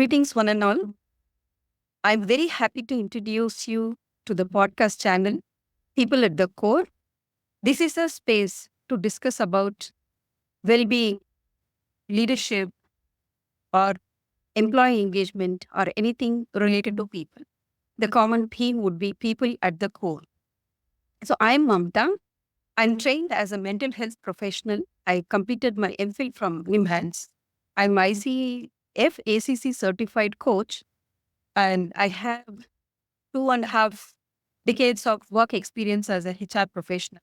Greetings, one and all. I'm very happy to introduce you to the podcast channel, People at the Core. This is a space to discuss about well being, leadership, or employee engagement, or anything related to people. The common theme would be people at the core. So, I'm Mamatha. I'm trained as a mental health professional. I completed my MPhil from NIMHANS. I'm ICF ACC certified coach, and I have 2.5 decades of work experience as a HR professional.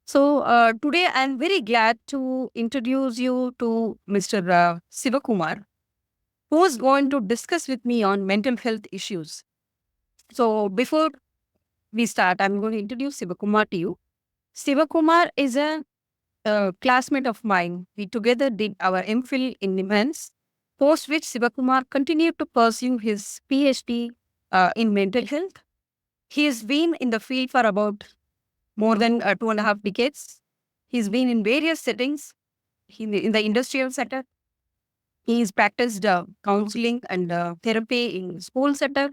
So today I'm very glad to introduce you to Mr. Sivakumar, who is going to discuss with me on mental health issues. So before we start, I'm going to introduce Sivakumar to you. Sivakumar is a classmate of mine. We together did our MPhil in NIMHANS, post which Sivakumar continued to pursue his PhD in mental health. He has been in the field for about more than 2.5 decades. He's been in various settings in the industrial sector. He's practiced counseling and therapy in school sector,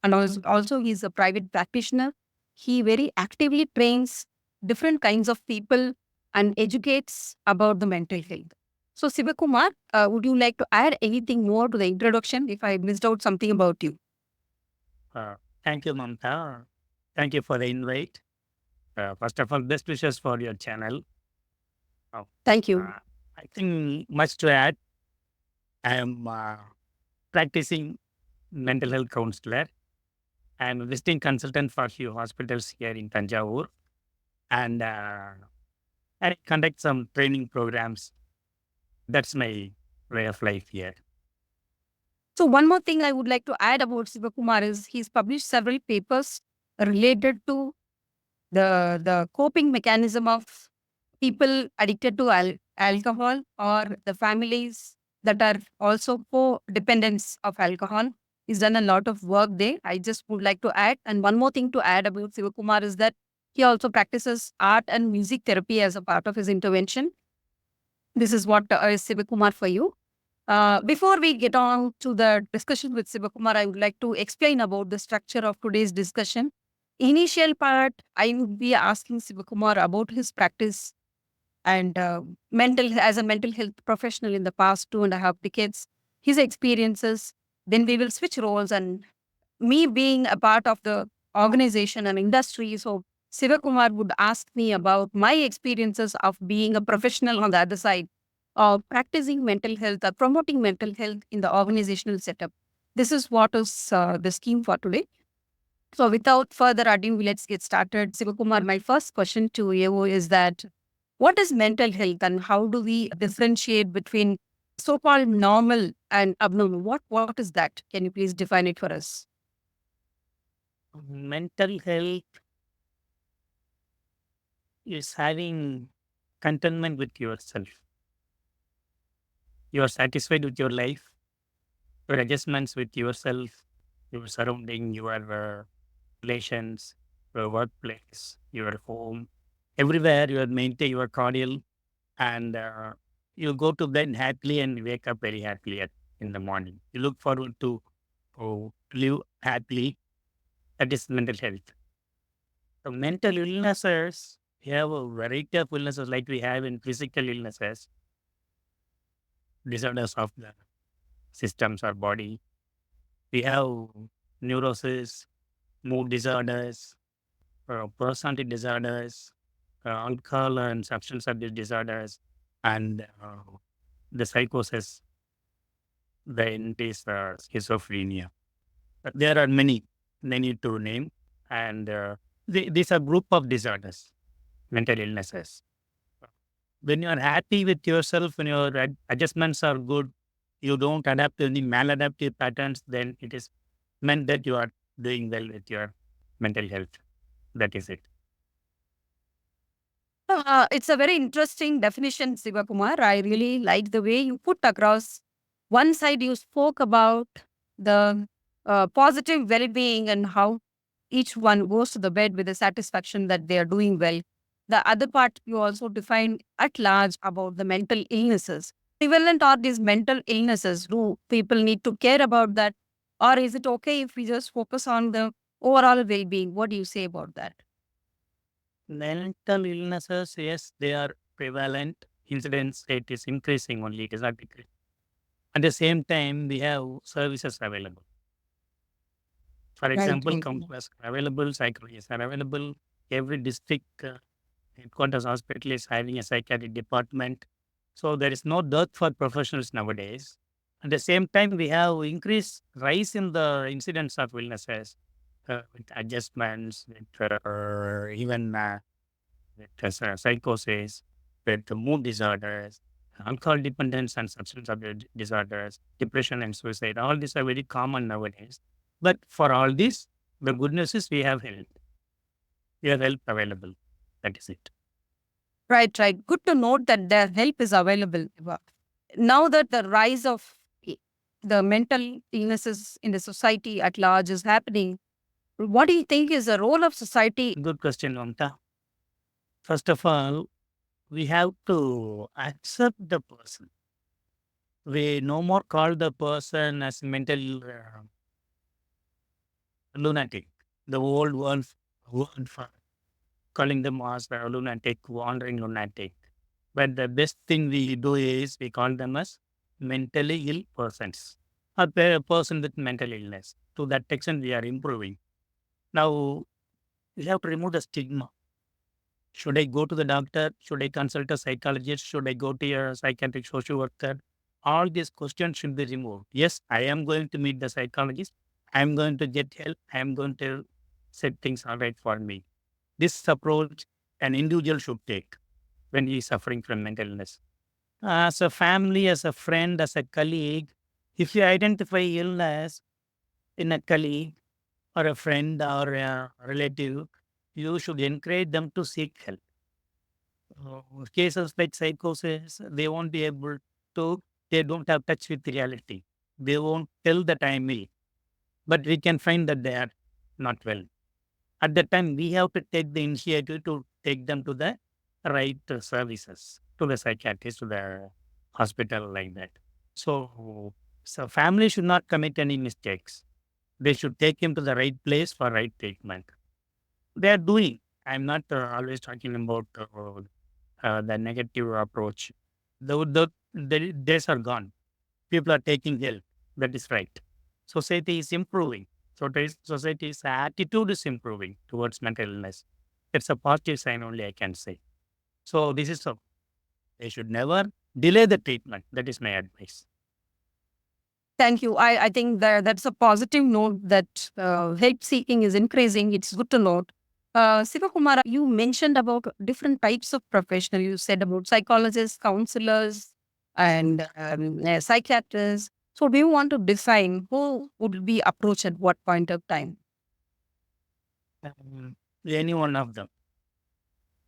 and also he's a private practitioner. He very actively trains different kinds of people and educates about the mental health. So, Sivakumar, would you like to add anything more to the introduction if I missed out something about you? Uh, Thank you, Mamatha. Thank you for the invite. First of all, best wishes for your channel. Uh, Thank you. I think much to add. I am practicing mental health counselor. I am a visiting consultant for few hospitals here in Tanjavur, and I conduct some training programs. That's my way of life here. So one more thing I would like to add about Sivakumar is he's published several papers related to the coping mechanism of people addicted to alcohol or the families that are also co-dependents of alcohol. He's done a lot of work there. I just would like to add. And one more thing to add about Sivakumar is that he also practices art and music therapy as a part of his intervention. This is what is Sivakumar for you. Before we get on to the discussion with Sivakumar, I would like to explain about the structure of today's discussion. Initial part, I would be asking Sivakumar about his practice and as a mental health professional in the past 2.5 decades, his experiences. Then we will switch roles, and me being a part of the organization and industry. So Sivakumar would ask me about my experiences of being a professional on the other side of practicing mental health or promoting mental health in the organizational setup. This is what is the scheme for today. So without further ado, let's get started. Sivakumar, my first question to you is that what is mental health and how do we differentiate between so-called normal and abnormal? What is that? Can you please define it for us? Mental health is having contentment with yourself. You are satisfied with your life, your adjustments with yourself, your surrounding, your relations, your workplace, your home, everywhere you are maintain your cordial, and you go to bed happily and wake up very happily in the morning. You look forward to live happily. That is mental health. So mental illnesses, we have a variety of illnesses like we have in physical illnesses, disorders of the systems or body. We have neurosis, mood disorders, personality disorders, alcohol and substance abuse disorders, and the psychosis, then this schizophrenia. There are many, they need to name, and these are group of disorders, mental illnesses. When you are happy with yourself, when your adjustments are good, you don't adapt to any maladaptive patterns, then it is meant that you are doing well with your mental health. That is it. It's a very interesting definition, Sivakumar. I really like the way you put across. One side, you spoke about the positive well being and how each one goes to the bed with the satisfaction that they are doing well. The other part, you also defined at large about the mental illnesses. prevalent are these mental illnesses? Do people need to care about that? Or is it okay if we just focus on the overall well being? What do you say about that? Mental illnesses, yes, they are prevalent. Incidence rate is increasing only, it is not decreasing. At the same time, we have services available. For Right, example, right. counselors are available, psychologists are available. Every district headquarters hospital is having a psychiatric department. So there is no dearth for professionals nowadays. At the same time, we have increased rise in the incidence of illnesses with adjustments, with even with psychosis, with mood disorders, alcohol dependence and substance abuse disorders, depression and suicide. All these are very common nowadays. But for all this, the good news is we have help. We have help available. That is it. Right, right. Good to note that their help is available. Now that the rise of the mental illnesses in the society at large is happening, what do you think is the role of society? Good question, Mamta. First of all, we have to accept the person. We no more call the person as mental lunatic. The old word for calling them as a lunatic, wandering lunatic. But the best thing we do is we call them as mentally ill persons or a person with mental illness. To that extent, we are improving. Now, we have to remove the stigma. Should I go to the doctor? Should I consult a psychologist? Should I go to a psychiatric social worker? All these questions should be removed. Yes, I am going to meet the psychologist. I am going to get help. I am going to set things all right for me. This approach an individual should take when he is suffering from mental illness. As a family, as a friend, as a colleague, if you identify illness in a colleague or a friend or a relative, you should encourage them to seek help. Cases like psychosis, they won't be able to, they don't have touch with reality. They won't tell that I'm ill, but we can find that they are not well. At that time, we have to take the initiative to take them to the right services, to the psychiatrist, to the hospital, like that. So family should not commit any mistakes. They should take him to the right place for right treatment. They are doing. I'm not always talking about the negative approach. The days are gone. People are taking help. That is right. Society is improving. So society's attitude is improving towards mental illness. It's a positive sign only, I can say. So this is so. They should never delay the treatment. That is my advice. Thank you. I think that that's a positive note that help seeking is increasing. It's good to note. Sivakumar, you mentioned about different types of professional. You said about psychologists, counselors, and psychiatrists. So, do you want to define who would be approached at what point of time? Um, any one of them.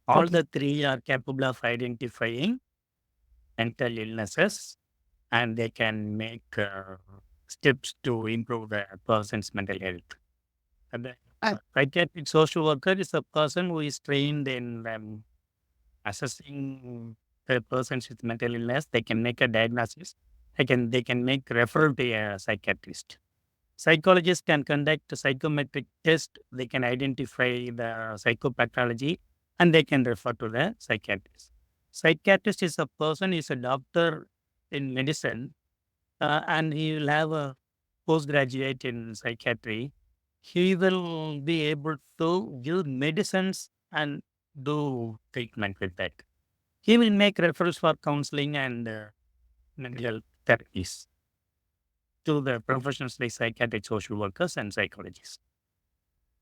All Okay. the three are capable of identifying mental illnesses and they can make steps to improve the person's mental health. And the Uh, psychiatric social worker is a person who is trained in assessing the persons with mental illness. They can make a diagnosis. They can make referral to a psychiatrist. Psychologists can conduct a psychometric test. They can identify the psychopathology and they can refer to the psychiatrist. Psychiatrist is a person, is a doctor in medicine, and he will have a postgraduate in psychiatry. He will be able to give medicines and do treatment with that. He will make referrals for counseling and mental therapies to the professionals like psychiatric social workers and psychologists.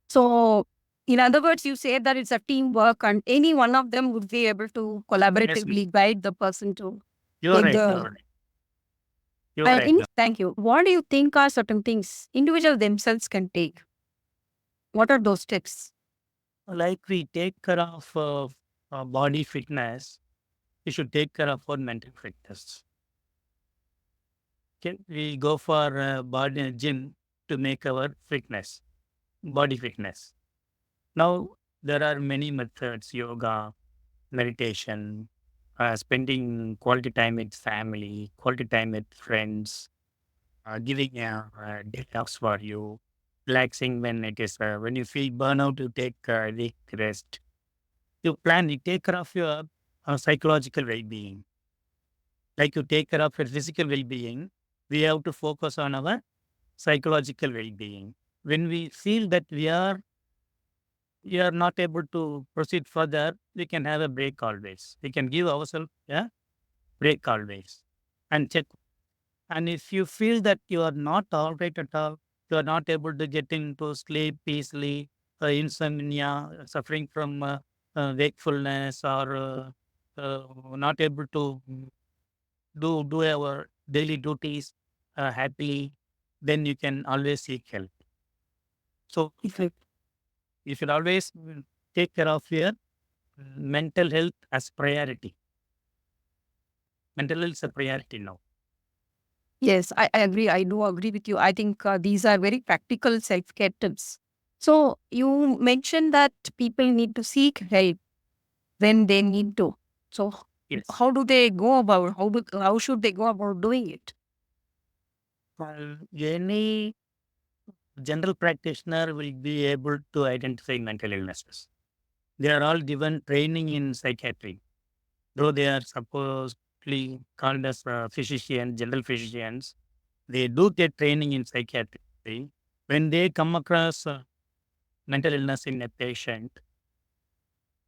so, in other words, you say that it's a teamwork, and any one of them would be able to Yes, collaboratively guide the person to you're take right. the. You're right. You're right. Thank you. What do you think are certain things individuals themselves can take? What are those steps? Like we take care of body fitness, we should take care of our mental fitness. Okay? We go for body gym to make our fitness, body fitness. Now, there are many methods yoga, meditation, spending quality time with family, quality time with friends, giving detox for you, relaxing when it is when you feel burnout, you take rest. You take care of your psychological well-being. Like you take care of your physical well-being, we have to focus on our psychological well-being. When we feel that we are not able to proceed further, we can have a break always. We can give ourselves a break always and check. And if you feel that you are not all right at all, you are not able to get into sleep peacefully, insomnia, suffering from wakefulness, or not able to do our daily duties happily, then you can always seek help. So you should always take care of your mental health as priority. Mental health is a priority now. Yes, I agree. I do agree with you. I think these are very practical self care tips. So, you mentioned that people need to seek help when they need to. So, Yes. how do they go about? How should they go about doing it? Any general practitioner will be able to identify mental illnesses. They are all given training in psychiatry, though they are supposedly called as physicians, general physicians. They do get training in psychiatry. When they come across mental illness in a patient,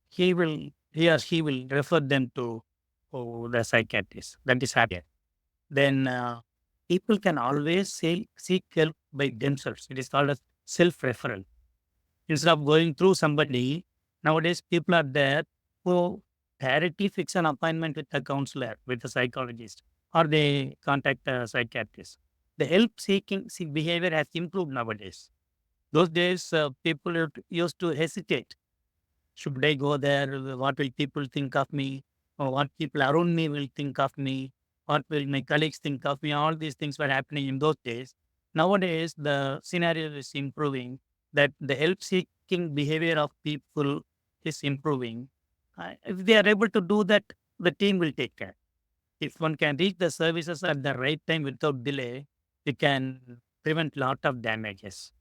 he or she will refer them to the psychiatrist. That is happier. Then people can always seek help by themselves. It is called as self-referral. Instead of going through somebody, nowadays people are there who directly fix an appointment with a counselor, with a psychologist, or they contact a psychiatrist. The help seeking behavior has improved nowadays. Those days, people used to hesitate. Should I go there? What will people think of me? Or what people around me will think of me? What will my colleagues think of me? All these things were happening in those days. Nowadays, the scenario is improving, that the help seeking behavior of people is improving. If they are able to do that, the team will take care. If one can reach the services at the right time without delay, we can prevent lot of damages.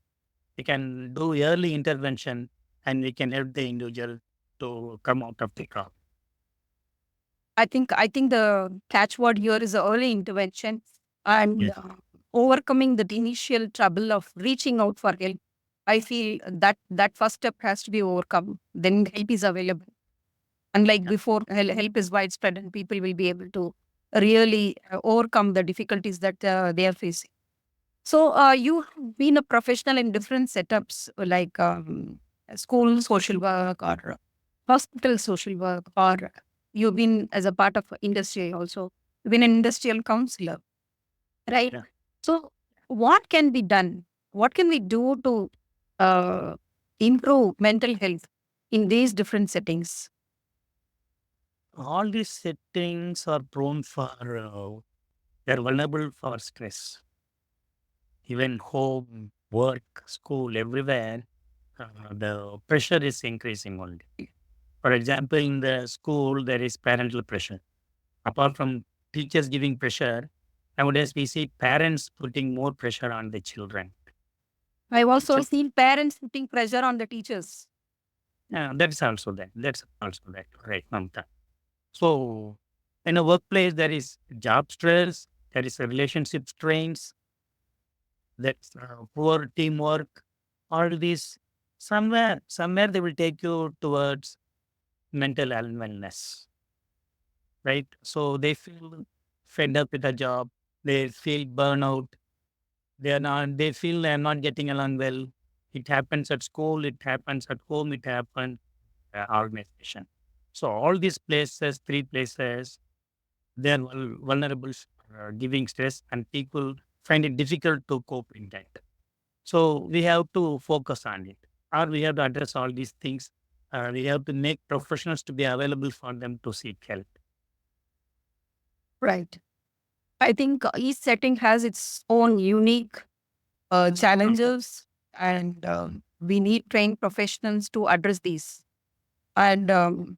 We can do early intervention and we can help the individual to come out of the crowd. I think the catchword here is the early intervention and Yes. overcoming the initial trouble of reaching out for help. I feel that first step has to be overcome. Then help is available. Unlike Yeah. before, help is widespread and people will be able to really overcome the difficulties that they are facing. So, you have been a professional in different setups like school social work or hospital social work, or you've been as a part of industry also. You've been an industrial counselor, right? Yeah. So, what can be done? What can we do to uh, improve mental health in these different settings? All these settings are prone for, they're vulnerable for stress. Even home, work, school, everywhere, the pressure is increasing only. For example, in the school, there is parental pressure. Apart from teachers giving pressure, nowadays we see parents putting more pressure on the children. I've also So seen parents putting pressure on the teachers. that's also that. That's also that, right, Mamta? So in a workplace, there is job stress, there is a relationship strains, that's poor teamwork. All these somewhere they will take you towards mental wellness, right? So they feel fed up with the job, they feel burnout, they feel they are not getting along well. It happens at school, it happens at home, it happens organization. So all these places, three places, they are vulnerable, giving stress, and people find it difficult to cope in that. So we have to focus on it, or we have to address all these things. We have to make professionals to be available for them to seek help. Right. I think each setting has its own unique challenges, and we need trained professionals to address these. And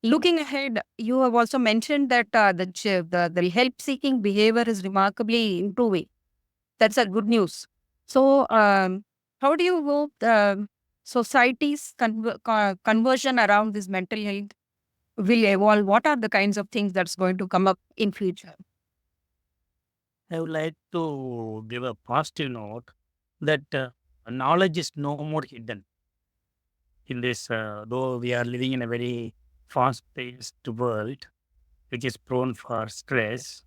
Looking ahead, you have also mentioned that the help-seeking behavior is remarkably improving. That's a good news. So, how do you hope the society's conversion around this mental health will evolve? What are the kinds of things that's going to come up in future? I would like to give a positive note that knowledge is no more hidden in this, though we are living in a very fast paced world, which is prone for stress.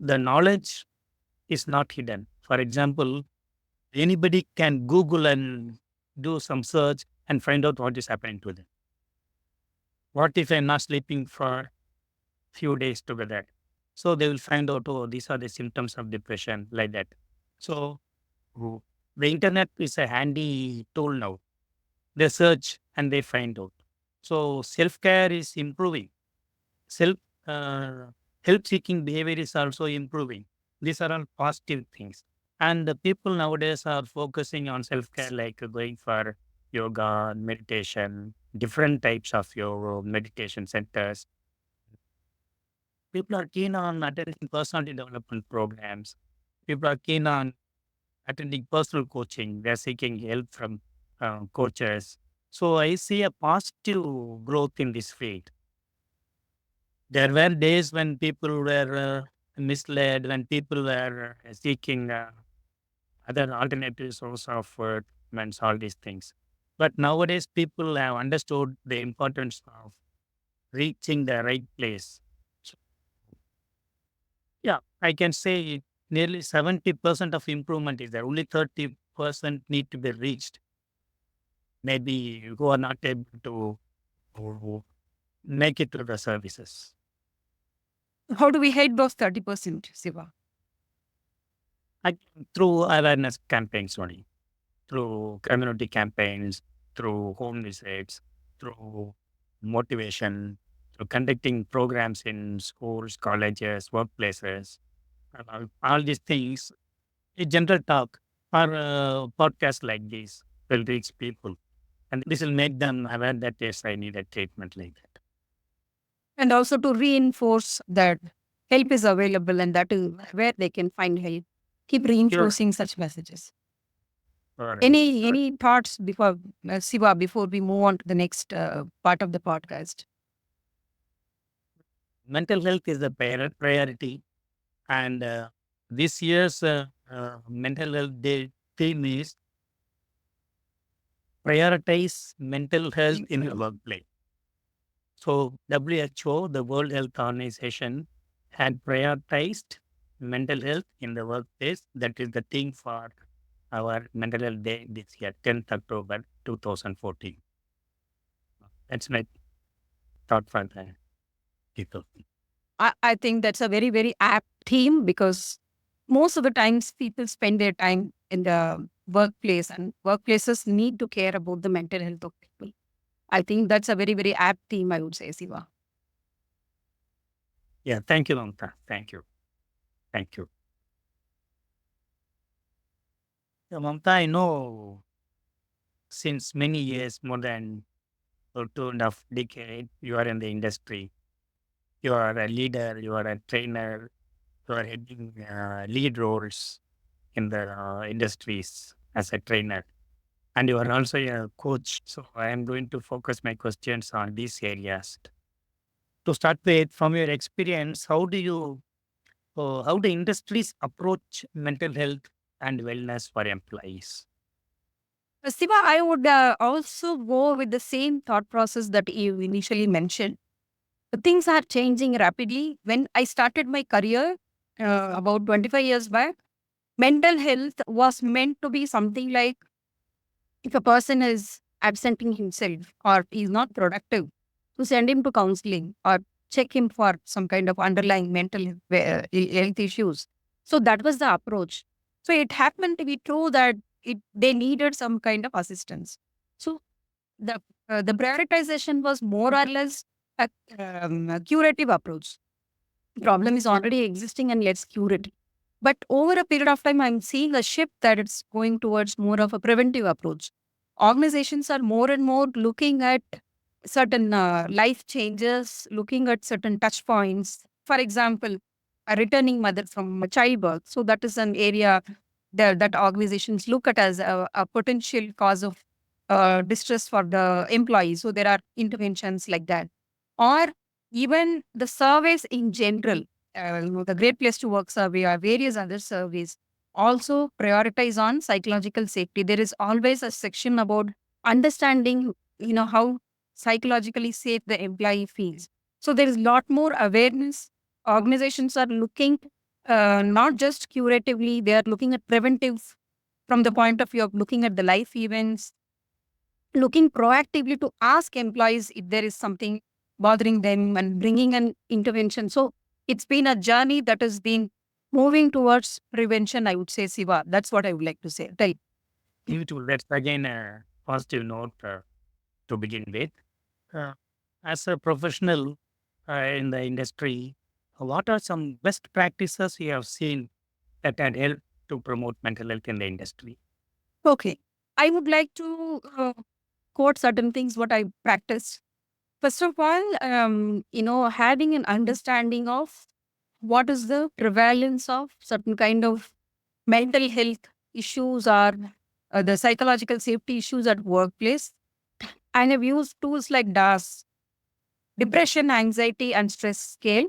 The knowledge is not hidden. For example, anybody can Google and do some search and find out what is happening to them. What if I'm not sleeping for few days together? So they will find out, oh, these are the symptoms of depression, like that. So oh, the internet is a handy tool now. They search and they find out. So self care is improving. Self uh, help seeking behavior is also improving. These are all positive things. And the people nowadays are focusing on self care, like going for yoga, meditation, different types of your meditation centers. People are keen on attending personality development programs. People are keen on attending personal coaching. They're seeking help from coaches. So I see a positive growth in this field. There were days when people were misled, when people were seeking other alternative source of treatments, all these things. But nowadays, people have understood the importance of reaching the right place. So, yeah, I can say nearly 70% of improvement is there. Only 30% need to be reached. Maybe who are not able to make it to the services. How do we hide those 30%, Siva? I, through awareness campaigns only, through community campaigns, through home visits, through motivation, through conducting programs in schools, colleges, workplaces, all these things. A general talk or podcasts like this will reach people, and this will make them aware that yes, I need a treatment like that. And also to reinforce that help is available and that is where they can find help. Keep Sure. reinforcing such messages. All right. Any thoughts before Siva before we move on to the next part of the podcast? Mental health is the priority, and this year's mental health day theme is prioritize mental health in the workplace. So WHO, the World Health Organization, had prioritized mental health in the workplace. That is the theme for our mental health day this year, 10th October 2014. That's my thought for the people. I think that's a very, very apt theme because most of the times people spend their time in the workplace and workplaces need to care about the mental health of people. I think that's a very, very apt theme, I would say, Siva. Yeah, thank you, Mamta. Thank you. Thank you. Yeah, Mamta, I know since many years, more than 2.5 decades, you are in the industry. You are a leader, you are a trainer, you are heading lead roles in the industries as a trainer. And you are also a coach. So I am going to focus my questions on these areas. To start with, from your experience, how the industries approach mental health and wellness for employees? Siva, I would also go with the same thought process that you initially mentioned. Things are changing rapidly. When I started my career about 25 years back, mental health was meant to be something like if a person is absenting himself or he's not productive, to send him to counseling or check him for some kind of underlying mental health issues. So that was the approach. So it happened to be true that they needed some kind of assistance. So the prioritization was more or less a curative approach. Problem is already existing and let's cure it. But over a period of time, I'm seeing a shift that it's going towards more of a preventive approach. Organizations are more and more looking at certain life changes, looking at certain touch points. For example, a returning mother from a childbirth. So that is an area that organizations look at as a potential cause of distress for the employees. So there are interventions like that. Or even the surveys in general, the Great Place to Work survey or various other surveys also prioritize on psychological safety. There is always a section about understanding, how psychologically safe the employee feels. So there is a lot more awareness. Organizations are looking not just curatively, they are looking at preventive from the point of view of looking at the life events, looking proactively to ask employees if there is something bothering them and bringing an intervention. So it's been a journey that has been moving towards prevention, I would say, Siva. That's what I would like to say. Tell. Beautiful. That's again a positive note to begin with. Uh, as a professional in the industry, what are some best practices you have seen that had helped to promote mental health in the industry? Okay. I would like to quote certain things what I practiced. First of all, having an understanding of what is the prevalence of certain kind of mental health issues or the psychological safety issues at workplace. And I've used tools like DAS, depression, anxiety, and stress scale.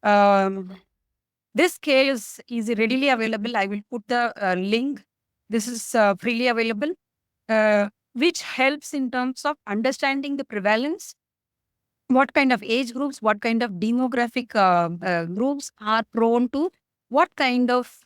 Um, this scale is readily available. I will put the link. This is freely available, which helps in terms of understanding the prevalence, what kind of age groups, what kind of demographic groups are prone to what kind of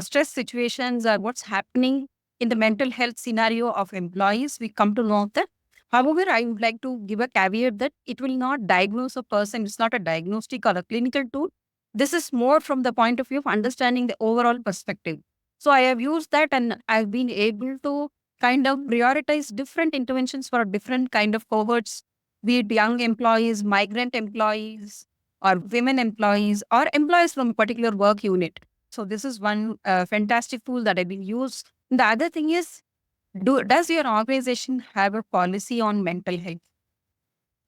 stress situations or what's happening in the mental health scenario of employees. We come to know that. However, I would like to give a caveat that it will not diagnose a person. It's not a diagnostic or a clinical tool. This is more from the point of view of understanding the overall perspective. So I have used that and I've been able to kind of prioritize different interventions for different kind of cohorts, be it young employees, migrant employees, or women employees, or employees from a particular work unit. So this is one fantastic tool that I've been used. The other thing is, does your organization have a policy on mental health?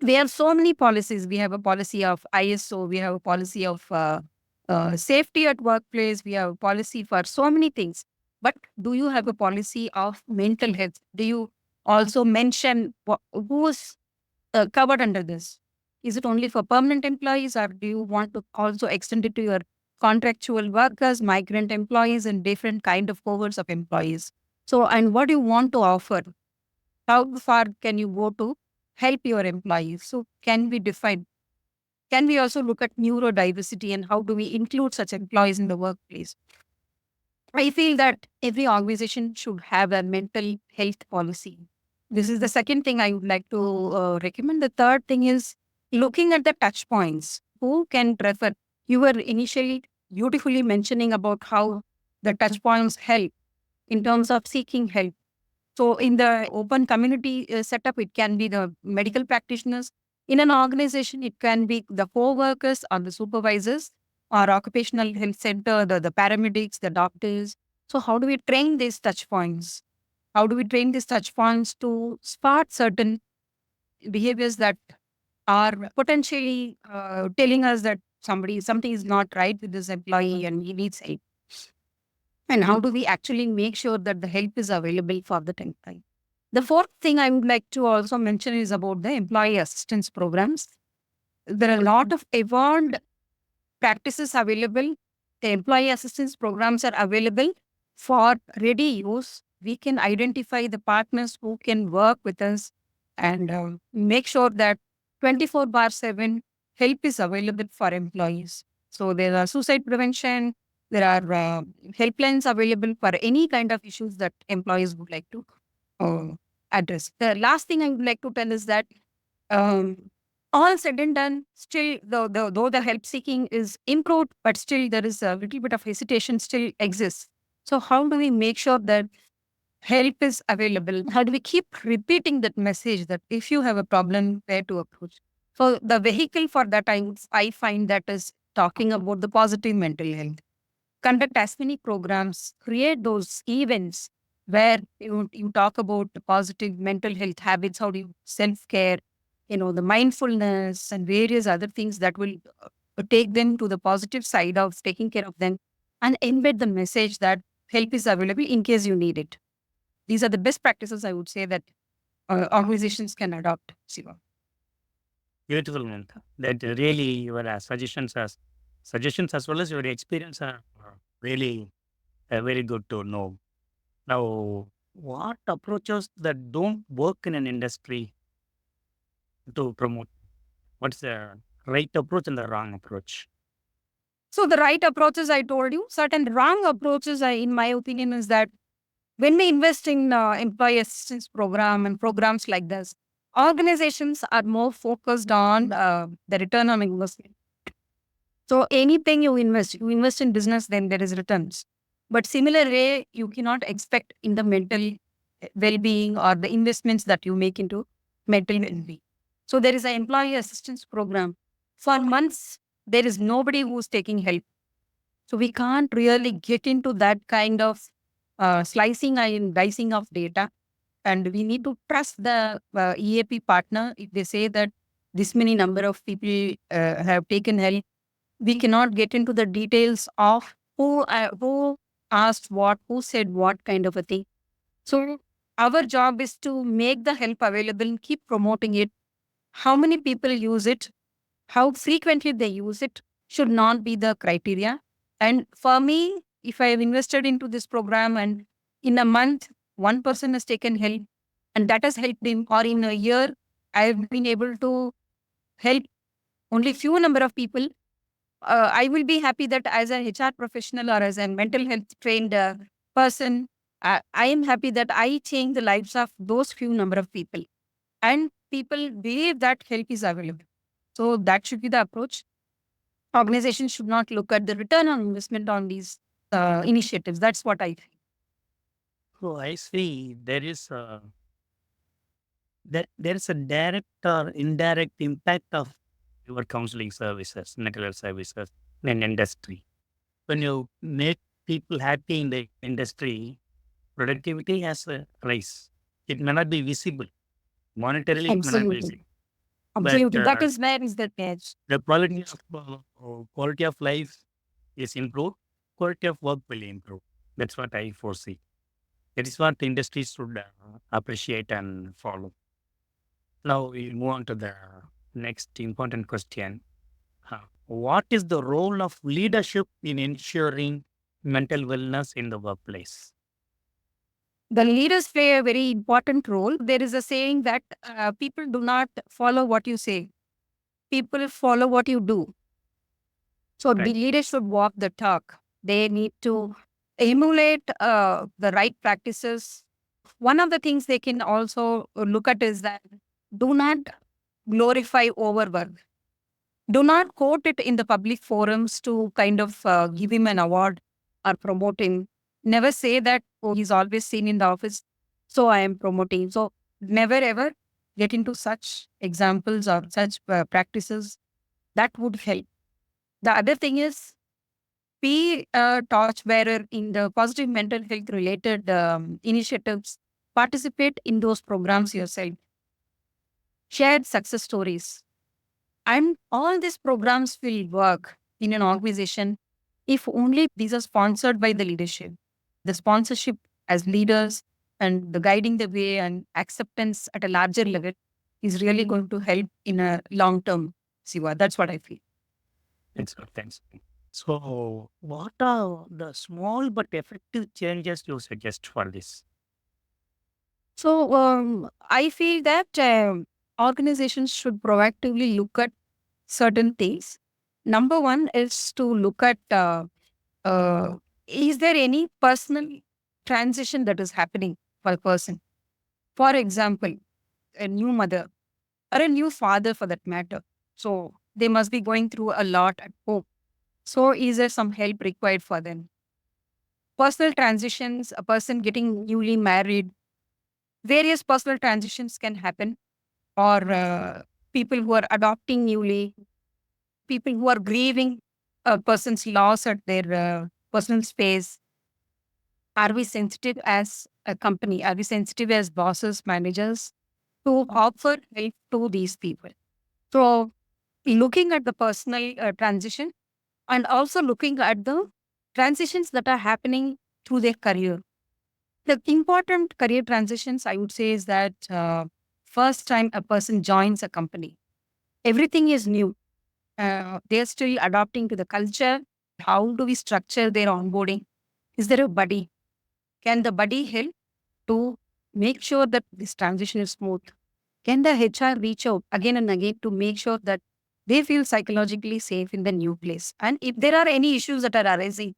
We have so many policies. We have a policy of ISO. We have a policy of safety at workplace. We have a policy for so many things. But do you have a policy of mental health? Do you also mention who's covered under this? Is it only for permanent employees, or do you want to also extend it to your contractual workers, migrant employees, and different kind of cohorts of employees? So, and what do you want to offer? How far can you go to help your employees? So, can we define? Can we also look at neurodiversity and how do we include such employees in the workplace? I feel that every organization should have a mental health policy. This is the second thing I would like to recommend. The third thing is looking at the touch points. Who can prefer? You were initially beautifully mentioning about how the touch points help in terms of seeking help. So, in the open community setup, it can be the medical practitioners. In an organization, it can be the co-workers or the supervisors or occupational health center, the paramedics, the doctors. So, how do we train these touch points? How do we train these touch points to spot certain behaviors that are potentially telling us that something is not right with this employee and he needs help? And how do we actually make sure that the help is available for the employee? The fourth thing I would like to also mention is about the employee assistance programs. There are a lot of evolved practices available. The employee assistance programs are available for ready use. We can identify the partners who can work with us and make sure that 24 bar 7 help is available for employees. So there are suicide prevention, there are helplines available for any kind of issues that employees would like to uh, address. The last thing I would like to tell is that um, all said and done, still, though the help seeking is improved, but still there is a little bit of hesitation still exists. So, how do we make sure that help is available? How do we keep repeating that message that if you have a problem, where to approach? So, the vehicle for that, I find that is talking about the positive mental health. Conduct as many programs, create those events where you talk about the positive mental health habits, how do you self care, the mindfulness and various other things that will take them to the positive side of taking care of them, and embed the message that help is available in case you need it. These are the best practices I would say that organizations can adopt, Siva. Beautiful, Mamatha. That really your suggestions as well as your experience are really very good to know. Now, what approaches that don't work in an industry to promote? What's the right approach and the wrong approach? So the right approaches I told you, certain wrong approaches, in my opinion, is that when we invest in employee assistance program and programs like this, organizations are more focused on the return on investment. So anything you invest in business, then there is returns. But similar way, you cannot expect in the mental well-being or the investments that you make into mental well-being. So there is an employee assistance program. For months, there is nobody who's taking help. So we can't really get into that kind of slicing and dicing of data. And we need to trust the EAP partner. If they say that this many number of people have taken help, we cannot get into the details of who asked what, who said what kind of a thing. So our job is to make the help available, keep promoting it. How many people use it, how frequently they use it should not be the criteria. And for me, if I have invested into this program and in a month, one person has taken help and that has helped him, or in a year, I have been able to help only few number of people, I will be happy that as an HR professional or as a mental health trained person, I am happy that I change the lives of those few number of people. And people believe that help is available. So that should be the approach. Organizations should not look at the return on investment on these initiatives. That's what I think. So I see there is a direct or indirect impact of your counseling services, mental health services in industry. When you make people happy in the industry, productivity has a rise. It may not be visible. Monetarily, it may not be Absolutely. visible. But Absolutely. That is where is the edge. the quality of life is improved. Quality of work will improve. That's what I foresee. That is what the industry should appreciate and follow. Now we move on to the next important question. What is the role of leadership in ensuring mental wellness in the workplace? The leaders play a very important role. There is a saying that people do not follow what you say, people follow what you do. So the Right. leaders should walk the talk. They need to emulate the right practices. One of the things they can also look at is that do not glorify overwork. Do not quote it in the public forums to kind of give him an award or promote him. Never say that, oh, he's always seen in the office, so I am promoting. So never ever get into such examples or such practices. That would help. The other thing is be a torchbearer in the positive mental health related initiatives. Participate in those programs yourself. Share success stories. And all these programs will work in an organization if only these are sponsored by the leadership. The sponsorship as leaders and the guiding the way and acceptance at a larger level is really going to help in a long term, Siva. That's what I feel. Thanks. Thanks. So, what are the small but effective changes you suggest for this? So I feel that organizations should proactively look at certain things. Number one is to look at uh, is there any personal transition that is happening for a person? For example, a new mother or a new father for that matter. So they must be going through a lot at home. So is there some help required for them? Personal transitions, a person getting newly married, various personal transitions can happen, or people who are adopting newly, people who are grieving a person's loss at their personal space. Are we sensitive as a company? Are we sensitive as bosses, managers to offer help to these people. So, looking at the personal transition and also looking at the transitions that are happening through their career. The important career transitions, I would say, is that first time a person joins a company, everything is new. They're still adapting to the culture. How do we structure their onboarding? Is there a buddy? Can the buddy help to make sure that this transition is smooth? Can the HR reach out again and again to make sure that they feel psychologically safe in the new place? And if there are any issues that are arising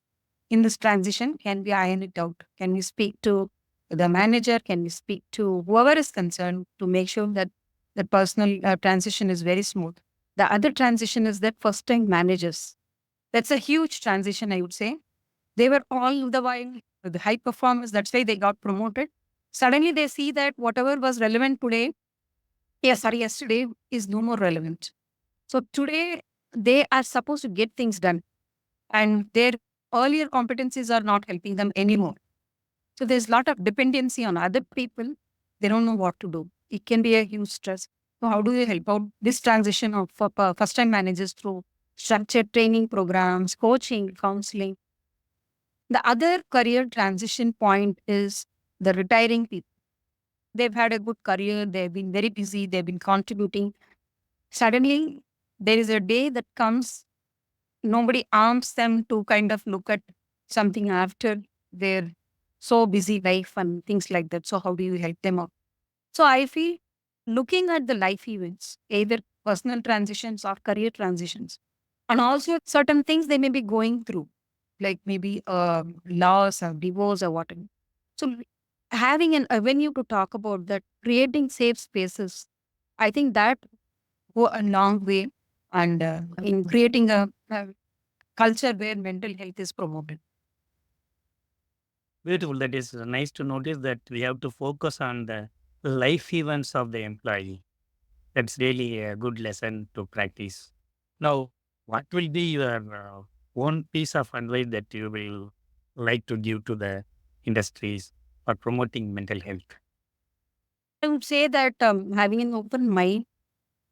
in this transition, can we iron it out? Can we speak to the manager? Can we speak to whoever is concerned to make sure that the personal transition is very smooth? The other transition is that first time managers. That's a huge transition, I would say. They were all the while the high performers. That's why they got promoted. Suddenly they see that whatever was relevant today, yesterday is no more relevant. So today they are supposed to get things done and their earlier competencies are not helping them anymore. So there's a lot of dependency on other people. They don't know what to do. It can be a huge stress. So how do you help out this transition of first time managers through structured training programs, coaching, counseling? The other career transition point is the retiring people. They've had a good career, they've been very busy, they've been contributing. Suddenly, there is a day that comes, nobody arms them to kind of look at something after their so busy life and things like that. So, how do you help them out? So, I feel looking at the life events, either personal transitions or career transitions, and also certain things they may be going through, like maybe loss or divorce or whatever. So, having an avenue to talk about that, creating safe spaces, I think that go a long way and in creating a culture where mental health is promoted. Beautiful. That is nice to notice that we have to focus on the life events of the employee. That's really a good lesson to practice. Now, what will be your one piece of advice that you will like to give to the industries for promoting mental health? I would say that having an open mind,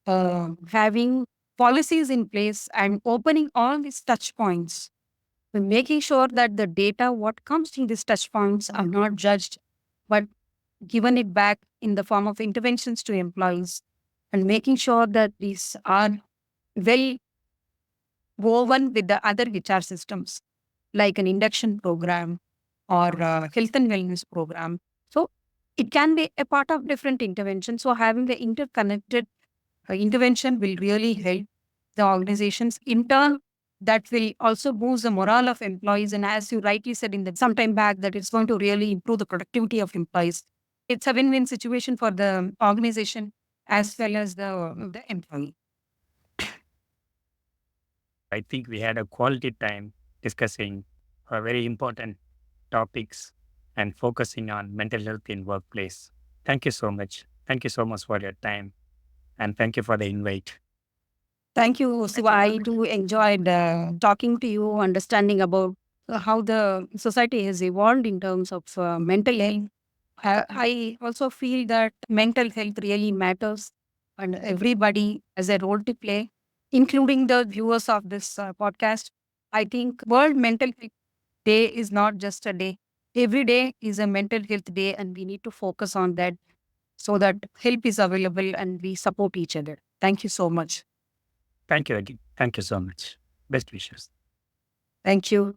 having policies in place, and opening all these touch points, and making sure that the data, what comes in these touch points, are not judged, but given it back in the form of interventions to employees, and making sure that these are well woven with the other HR systems, like an induction program or health and wellness program. So it can be a part of different interventions. So having the interconnected intervention will really help the organizations. In turn, that will also boost the morale of employees. And as you rightly said in the some time back, that it's going to really improve the productivity of employees. It's a win-win situation for the organization as well as the employee. I think we had a quality time discussing very important topics and focusing on mental health in workplace. Thank you so much. Thank you so much for your time and thank you for the invite. Thank you, Siva. I too enjoyed talking to you, understanding about how the society has evolved in terms of mental health. I also feel that mental health really matters and everybody has a role to play, including the viewers of this podcast. I think World Mental Health Day is not just a day. Every day is a mental health day and we need to focus on that so that help is available and we support each other. Thank you so much. Thank you again. Thank you so much. Best wishes. Thank you.